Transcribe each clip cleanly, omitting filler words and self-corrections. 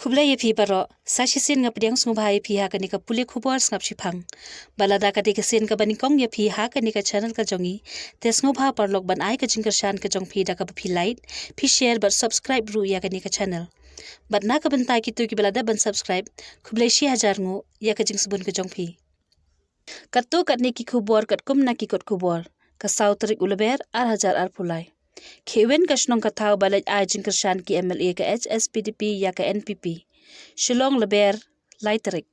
Kublai phi baro sashi sin ngap diang sungbai phi ha kani ka puli khubor ngap shipang balada ka dik sin ka bani kong ya phi ha kani ka channel ka jongi tes ngobha parlok ban ai ka jingkar shan ka jong phi da ka phi like phi share but subscribe ru ya kani ka channel but na ka bantai ki tu ki balada ban subscribe kublai shi hajar ngu ya ka jing subun ka jong phi katu kat ni ki khubor kat kum na ki kot khubor ka sautrik ulaber ar hajar ar pulai Khewen kashnong kathau balaj ajing kershan ki MLA ka HSPDP ya ka NPP. Shillong leber laiterik.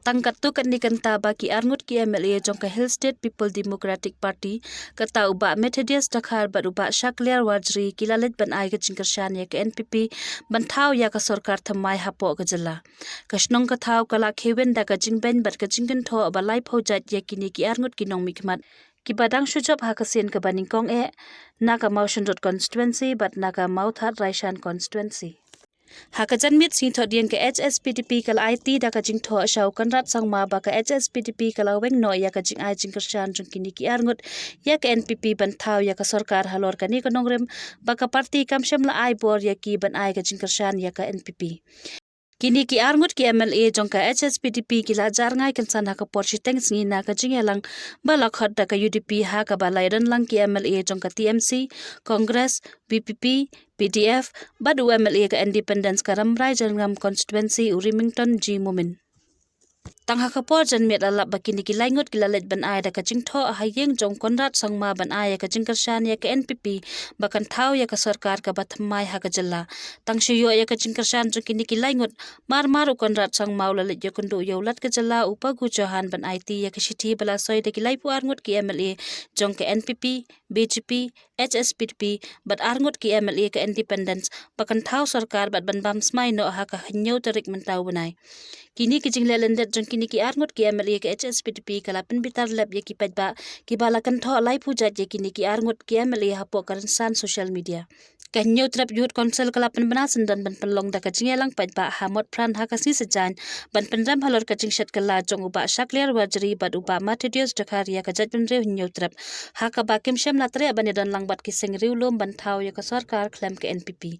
Tangkat tu kan nikanta baki arngut ki MLA jong ka Hill State People Democratic Party kata uba Methodist Dakhar bat uba Shakliar Wajri kilalit ban ai ka jingkershan ya ka NPP banthau ya ka sorkar thamai hapo ka jala. Kashnong kathau kala khewen da ka jingben bat ka jingken tho balai phojat ya kini ki arngut ki nong mikmat. Kibadang shujab hakasin ke baningkong naka motion constituency but naka mauthat raishan constituency. Hakajan mit sin thodian ke HSPDP kal IT da ka jing tho shau kanrat sangma ba ka HSPDP kala weng no ya ka jing ai jing kershan jong kini ki arngut ya ka NPP ban thau ya ka sorkar halor kani ka nongrem ba ka parti kamshem la ai bor ya ki ban ai ka jing kershan ya ka NPP. Kini ki arngut ki MLA jong ka HSPDP ki la jar ngai kan sana ka porsi teng singi na ka jingelang balak hot da ka UDP ha ka balai ran lang ki MLA jong ka TMC Congress BPP PDF badu MLA ka Independence ka Ramrai Jangam constituency Urimington G Mumin Tangha ka por jan met alap bakini ki laingot ki lalet ban ai da ka jingtho hayeng jong konrat sangma ban ai ka jingkershan ya ka NPP bakan thau ya ka sarkar ka bathmai ha ka jalla tangshiyo ya ka jingkershan jong kini ki laingot mar konrat sangma lalet ya kundu yolat ka jalla upagu johan ban IT ya ka shithi bala soi de ki laipu arngot ki MLA jong ka NPP BJP HSPDP bat arngot ki MLA ka Independence bakan thau sarkar bat ban bam smai no ha ka hnyau tarik mentau banai kini ki jingle lendet jong kini ki arngut ki MLA ke HSPDP kala pinbitar lab ye ki padba ki balakan tho lai pujat ye kini ki arngut ki MLA hapo karansan social media kanyo trap youth council kala pinbana sendan ban penlong da ka jingelang padba hamot pran ha ka si sejan ban penram halor ka jingshat kala jong uba Shakliar Wajri bad uba Methodist Dakhar ya ka jatben re nyo trap ha ka ba kim shem latre ban dan lang bat ki sengriu lom ban thau ya ka sorkar khlem ke NPP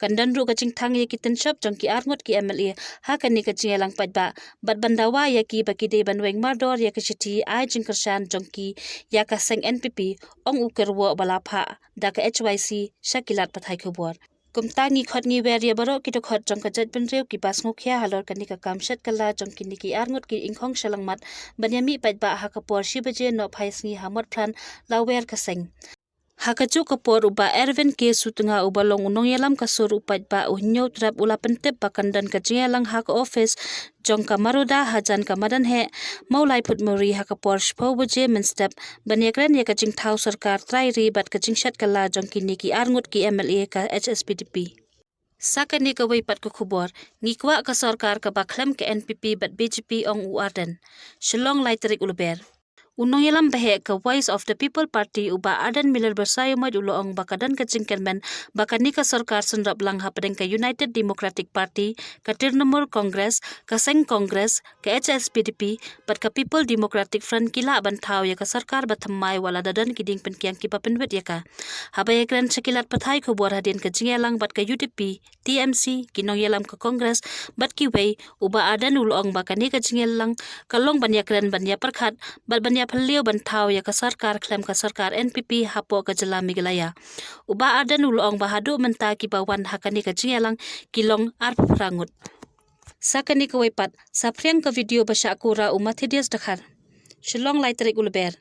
kandan ru ka jing thang ye ki tin shop jong ki arngut ki MLA ha ka ni ka jingelang padba bat bandawa ya ki bakide banweng mardor ya ka chithi ai jingkershan jongki ya ka seng NPP ong ukerwo balapha da ka HYC shakilat pathai khobor kumtangi khotni wer ya baro ki to khot jong ka jatben rew ki bas ngokhya halor kani ka kamshat kala jong kini ki arngut ki ingkhong shalangmat banyami padba ha ka por shibaje no phaisngi hamot phan lawer ka seng Hakacu kapor uba Ardent ke sutunga uba long unong yalam kasur upat ba unyo trap ula pentep bakandan ka jingelang hak office jong ka maruda hajan ka madan he maulai put muri haka por shpo buje menstep banyakran ya ka jing thau sarkar trai ri bat ka jingshat kala jong kini ki arngut ki MLA ka HSPDP Sakani ka way pat ko khubor ngikwa ka sarkar ka bakhlem ke NPP bat BJP ong u Ardent Shillong laiterik uluber Unong yalam bahe ka Voice of the People Party uba Ardent Miller bersayo maj ulo ong bakadan ka jingkenmen bakani ka sarkar sunrap lang hapadeng ka United Democratic Party ka Tirnamur Congress ka Seng Congress ka HSPDP bat ka People Democratic Front kila banthau ya ka sarkar bathammai wala dadan kiding penkiang ki papenwet ya ka habaya kran shakilat pathai khobor hadin ka jingelang bat ka UDP TMC kinong yalam ka Congress bat ki way uba Ardent ulo ong bakani ka jingelang kalong banyakran banya perkhat bat banya Paliu banthau ya ka sarkar khlem ka sarkar NPP hapo ka jala miglaya uba Ardent ulong bahadu menta ki bawan hakani ka jingelang kilong arprangut sakani ka wepat sapriang ka video basha kura Methodist Dakhar Shillong laiterik ulber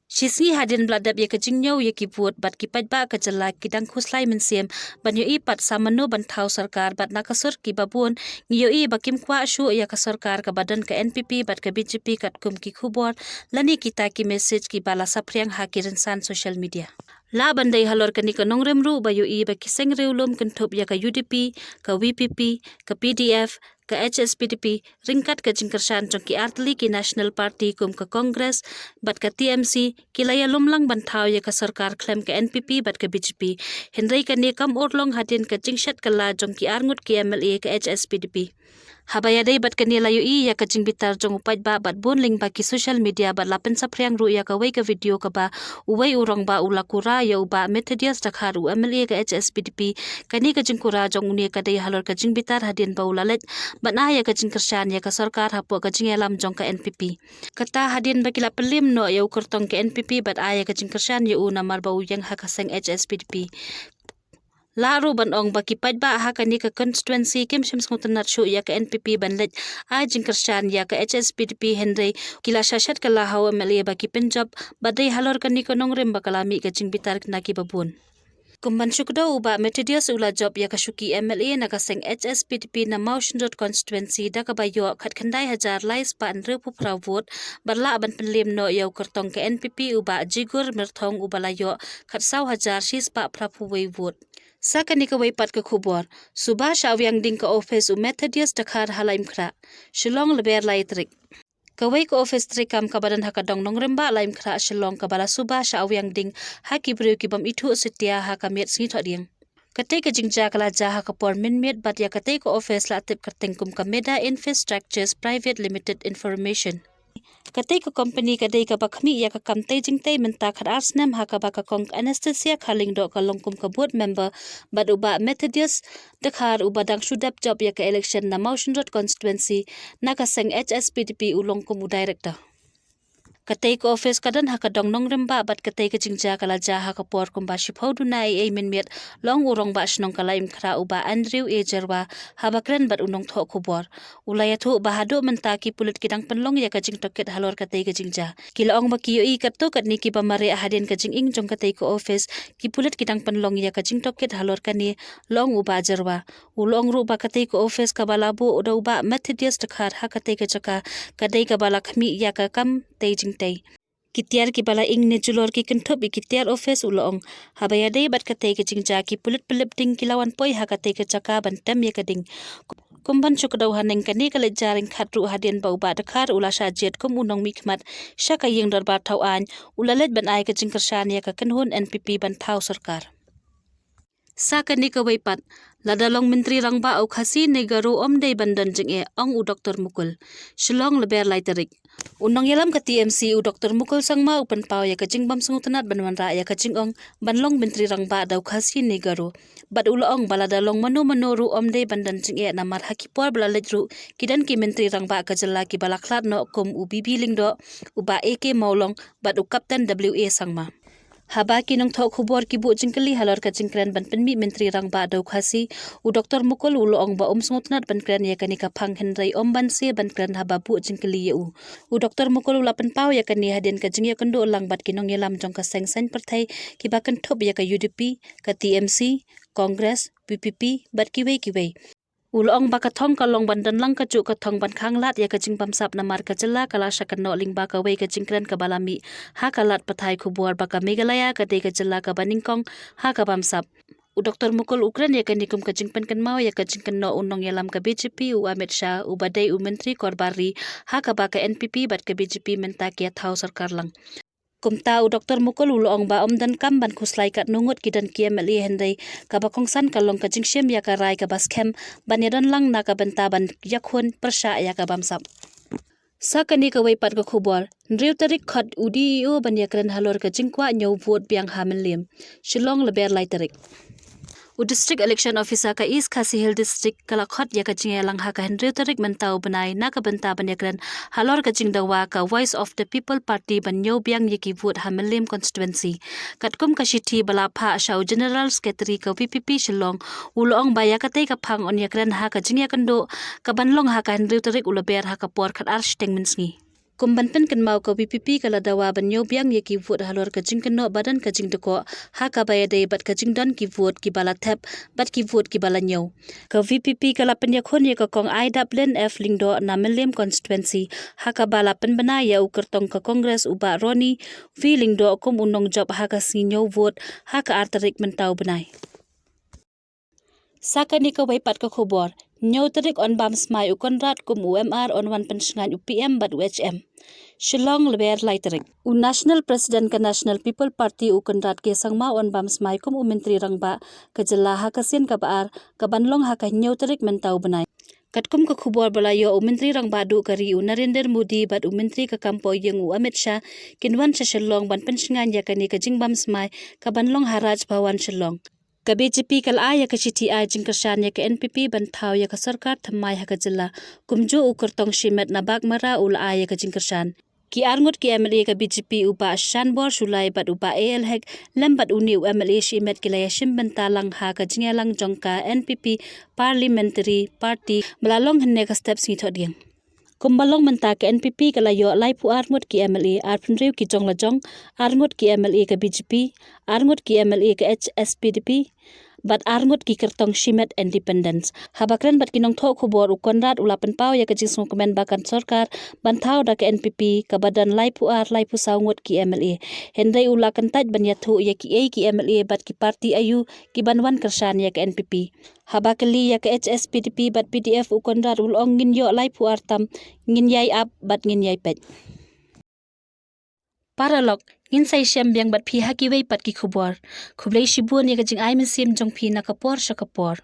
Shisngi hadin bladap ya ka jingnyau ya ki buat bat ki padba ka jala kidang khuslai mensiem banyo i pat samano banthau sarkar bat nakasur ki babun ngiyo i bakim kwah shu ya ka sarkar ka badan ka NPP bat ka BJP kat kum ki khubor lani kita ki message ki bala sapriang ha ki rensan social media La bandai halor kani ka nongrem ru bayo i ba kiseng reulum kentup ya ka UDP ka VPP ka PDF ka HSPDP ringkat ka jingkershan jong ki artli ki National Party kum ka Congress bat ka TMC kilaya lumlang banthau ya ka sarkar khlem ka NPP bat ka BJP Henry kani kam orlong hadin ka jingshat kala jong ki arngut ki MLA ka HSPDP Habayadai bat kani layu ya ka jingbitar jong upat ba bat bon ling ba ki social media bat lapen sapriang ru ya ka wei ka video ka ba uwei urong ba ulakura ya uba Methodius dakhar u MLA ka HSPDP kani ka jingkura jong uni ka dai halor ka jingbitar hadin ba ulalet bat na ya ka jingkershan ya ka sorkar hapo ka jingelam jong ka NPP kata hadin ba kila pelim no ya ukurtong ka NPP bat aya ka jingkershan ya u namar ba uyang hakaseng HSPDP Laru ban ong baki pat ba ha kani ka constituency kim shim ngutanat shu ya ka NPP ban let a jingkershan ya ka HSPDP Henry kila shashat kala hawa MLA baki Punjab badai halor kani ka nongrim bakalami ka jingbitar naki babun Kumban syukdo uba Methodius ula job ya kashuki MLA nakaseng HSPDP na Motion Road constituency da kabayo khat khandai hajar lais pa anre pu pravot barla ban penlim no yau kertong ke NPP uba jigur merthong uba layo khat saw hajar shis pa prapu wei vote Sakani ka pat ka khubor suba shawyang ding ka office u Methodius dakhar halaim khra Shillong leber laitrik Kawai ka office trikam ka badan hakadong nongremba laim khra Shillong ka bala suba shawyang ding haki breu ki bam ithu setia ha ka miet sni thoding Katai ka jingja kala jaha ka por min miet bat ya katai ka office la tip kerteng kum ka Meda Infrastructures Private Limited Information Katai ka company kadai ka bakmi ya ka kamtai jingtai menta khat arsnam ha ka baka kong anesthesia khaling do ka longkum ka board member but uba Methodius dakhar uba dang shudap job ya ka election na Motion Road constituency na ka seng HSPDP ulongkum u director Katai ka office kadan ha ka dong nongremba bat katai ka jingja kala jaha ka por kumba shipau dunai ai min miet long urong ba shnong kala im khra uba Andrew e jerwa habakren bat unong tho khubor ulaya thu bahado menta ki pulit kidang penlong ya ka jing toket halor katai ka jingja kila ong ba ki i katto katni ki pamare ahadin ka jing ing jong katai ka office ki pulit kidang penlong ya ka jing toket halor kani long uba jerwa ulong ru ba katai ka office ka balabo uda uba Methodius dakhar ha katai ka chaka kadai ka bala khmi ya ka kam jing tay kitiar ki bala ing ne julor ki kenthop kitiar office ulong habaya dei bat katai ke jingja ki pulit pelip ding kilawan poi ha katai ke chaka bantam ya kading kumban chukdau haneng kani kale jaring khatru hadien bau ba dakhar ula shajet kum unong mikmat shaka yeng dor ba thau an ulalet ban ai ke jingkershan ya ka kanhun NPP ban thau sarkar Sakani ka waipat ladalong menteri rangba au khasi negaro omdei bandan jinge ong u Dr Mukul Shillong leber laiterik Unong yalam ka TMC u Dr Mukul sangma upan pau ya ka jingbam sungutanat banwanra ya ka jingong banlong menteri rangba dau khasi negaro bad ulaong baladalong manu ru omdei bandan jinge namar hakipor balalejru kidan ki menteri rangba ka jalla ki balaklat no kum u bibi lingdo uba AK maulong bad u kapten WA sangma Haba ki nong thok khubor ki bu jingkali halor ka jingkran ban penmi menteri rangba dau khasi u Dr Mukul ulo ong ba smutnat ban kran ya kani ka phang henrai ban se ban kran haba bu jingkali u Dr Mukul ula pen pau ya kani hadin ka jingya kando lang bat ki nong yelam jong ka sengsen perthai ki ba kan thop ya ka UDP ka TMC Congress BJP bat ki wei Ulong ba kathong kalong bandan lang ka chu kathong ban khanglat ya ka jingbam sap namar ka jalla kala shakan no ling ba ka wei ka jingkran ka balami ha kalat pathai khubor ba ka Meghalaya ka dei ka jalla ka baningkong ha ka bamsap u Dr Mukul Ukran ya ka nikum ka jingpan kan mau ya ka jingkan no unong yalam ka BJP u Amit Shah u badai u menteri korbari ha ka ba ka NPP bat ka BJP menta kia thau sarkar lang Kumta u Dr Mukul ulong ba omdan kam ban khuslai kat nungut kidan ki MLA hendai ka bakongsan kalong ka jingshem ya ka rai ka baskem ban yadan lang na ka benta ban yakhun persha ya ka bamsap Sakani ka wai pat ka khubor ndriu tarik khat udio ban yakran halor ka jingkwa nyau vote biang hamelem Shillong leber lai tarik U District Election Officer ka East Khasi Hill District kalakhat ya ka jinge lang ha ka Henry tarik mentau banai na ka benta banyakran halor ka jingdawa ka Voice of the People Party banyo biang yaki vote Hamelem constituency katkum ka shithi bala pha shau General Secretary ka VPP Shillong ulong baya ka tei ka phang on yakran ha ka jingya kando ka banlong ha ka Henry tarik ulaber ha ka por khat arsteng minsngi Kumban pen kan mau ka BPP kala dawa banyo biang yaki vote halor ka jingkano badan ka jingdeko ha ka baya dei bat ka jingdan ki vote ki bala thep bat ki vote ki bala nyo ka VPP kala pen yakhon ya ka kong I Dublin F lingdo na Melem constituency ha ka bala pen bana ya ukertong ka Congress uba Roni V lingdo kum unong job ha ka sinyo vote ha ka artarik mentau benai Sakani ka waipat ka khubor Nyaw tarik on bam smai u konrad kum UMR on wan pensngan UPM bat UHM. Shillong leber lai tarik. U National President ka National People Party u konrad ke sangma on bam smai kum u menteri rangba ka jalla ha ka sen ka baar ka banlong ha ka nyaw tarik mentau benai. Katkum ka khubor balayo Menteri Rang Badu kari Narendra Modi bad Menteri ka kampo yang Amit Shah kinwan sa Shillong ban pensingan ya kani ka jingbam smai ka banlong haraj bhawan Shillong. Ka BJP kal aya ka CTI jingkersan ya ka NPP ban thau ya ka sorkar thamai ha ka jilla kumjo ukurtong shimet na bagmara ul aya ka jingkersan. Ki arngut ki MLA ka BJP upa Shanbor Sulai bat upa AL hek lembat uni MLA shimet kilaya shimbentalang ha ka jingalang jongka NPP Parliamentary Party melalong henne ka steps ni thodiang. Kumbalong menta ka NPP kalayo lai pu arngut ki MLA arpunriu ki jong lajong arngut ki MLA ka BJP arngut ki MLA ka HSPDP bat arngut ki kertong shimet independence habakren bat kinong tho khubor ukonrat ulapan pau ya ka jingsung komen bakan sorkar banthau da ka NPP ka badan lai pu saungut ki MLA hendai ulakan taj ban yathu ya ki MLA bat ki parti ayu ki banwan kersan ya ka NPP habakali ya ka HSPDP bat PDF ukonrat ulong ngin yo lai pu tam ngin yai ap bat ngin yai pet Paralog ngin sai shem biang bat phi haki wei pat ki khubor khublei shibun ye ka jing ai mesim jong phi na kapor sha kapor